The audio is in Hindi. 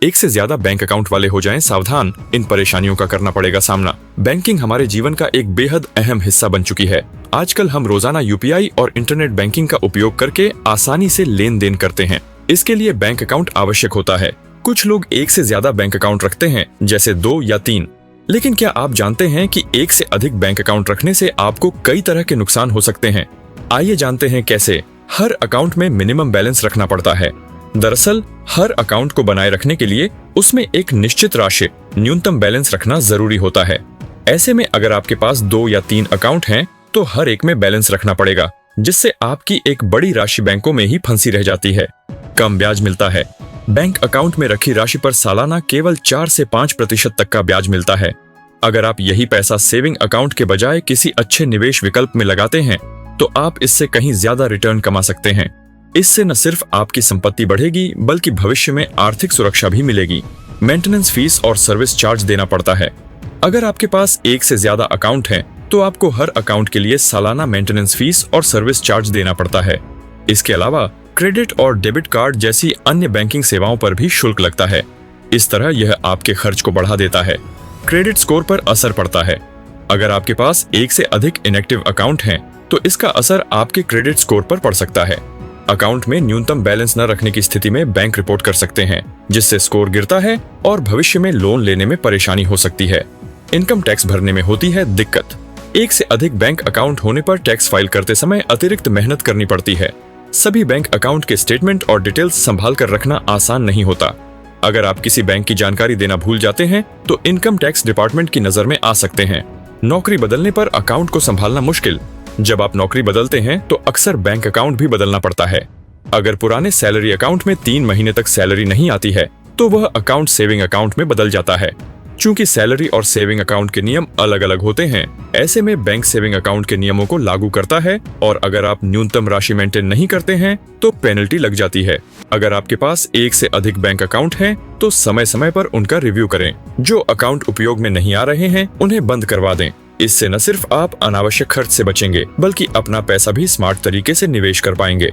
एक से ज्यादा बैंक अकाउंट वाले हो जाएं सावधान, इन परेशानियों का करना पड़ेगा सामना। बैंकिंग हमारे जीवन का एक बेहद अहम हिस्सा बन चुकी है। आजकल हम रोजाना यूपीआई और इंटरनेट बैंकिंग का उपयोग करके आसानी से लेन देन करते हैं। इसके लिए बैंक अकाउंट आवश्यक होता है। कुछ लोग एक से ज्यादा बैंक अकाउंट रखते हैं, जैसे 2 या 3। लेकिन क्या आप जानते हैं कि एक से अधिक बैंक अकाउंट रखने से आपको कई तरह के नुकसान हो सकते हैं? आइए जानते हैं कैसे। हर अकाउंट में मिनिमम बैलेंस रखना पड़ता है। दरअसल हर अकाउंट को बनाए रखने के लिए उसमें एक निश्चित राशि न्यूनतम बैलेंस रखना जरूरी होता है। ऐसे में अगर आपके पास 2 या 3 अकाउंट हैं, तो हर एक में बैलेंस रखना पड़ेगा, जिससे आपकी एक बड़ी राशि बैंकों में ही फंसी रह जाती है। कम ब्याज मिलता है। बैंक अकाउंट में रखी राशि पर सालाना केवल 4 से 5% तक का ब्याज मिलता है। अगर आप यही पैसा सेविंग अकाउंट के बजाय किसी अच्छे निवेश विकल्प में लगाते हैं, तो आप इससे कहीं ज्यादा रिटर्न कमा सकते हैं। इससे न सिर्फ आपकी संपत्ति बढ़ेगी, बल्कि भविष्य में आर्थिक सुरक्षा भी मिलेगी। मेंटेनेंस फीस और सर्विस चार्ज देना पड़ता है। अगर आपके पास एक से ज्यादा अकाउंट हैं, तो आपको हर अकाउंट के लिए सालाना मेंटेनेंस फीस और सर्विस चार्ज देना पड़ता है। इसके अलावा क्रेडिट और डेबिट कार्ड जैसी अन्य बैंकिंग सेवाओं पर भी शुल्क लगता है। इस तरह यह आपके खर्च को बढ़ा देता है। क्रेडिट स्कोर पर असर पड़ता है। अगर आपके पास एक से अधिक इनएक्टिव अकाउंट हैं, तो इसका असर आपके क्रेडिट स्कोर पर पड़ सकता है। अकाउंट में न्यूनतम बैलेंस न रखने की स्थिति में बैंक रिपोर्ट कर सकते हैं, जिससे स्कोर गिरता है और भविष्य में लोन लेने में परेशानी हो सकती है। इनकम टैक्स भरने में होती है दिक्कत। एक से अधिक बैंक अकाउंट होने पर टैक्स फाइल करते समय अतिरिक्त मेहनत करनी पड़ती है। सभी बैंक अकाउंट के स्टेटमेंट और डिटेल्स संभाल कर रखना आसान नहीं होता। अगर आप किसी बैंक की जानकारी देना भूल जाते हैं, तो इनकम टैक्स डिपार्टमेंट की नजर में आ सकते हैं। नौकरी बदलने पर अकाउंट को संभालना मुश्किल। जब आप नौकरी बदलते हैं, तो अक्सर बैंक अकाउंट भी बदलना पड़ता है। अगर पुराने सैलरी अकाउंट में 3 महीने तक सैलरी नहीं आती है, तो वह अकाउंट सेविंग अकाउंट में बदल जाता है। चूंकि सैलरी और सेविंग अकाउंट के नियम अलग अलग होते हैं, ऐसे में बैंक सेविंग अकाउंट के नियमों को लागू करता है, और अगर आप न्यूनतम राशि मेंटेन नहीं करते हैं, तो पेनल्टी लग जाती है। अगर आपके पास एक से अधिक बैंक अकाउंट हैं, तो समय समय पर उनका रिव्यू करें। जो अकाउंट उपयोग में नहीं आ रहे हैं, उन्हें बंद करवा दें। इससे न सिर्फ आप अनावश्यक खर्च से बचेंगे, बल्कि अपना पैसा भी स्मार्ट तरीके से निवेश कर पाएंगे।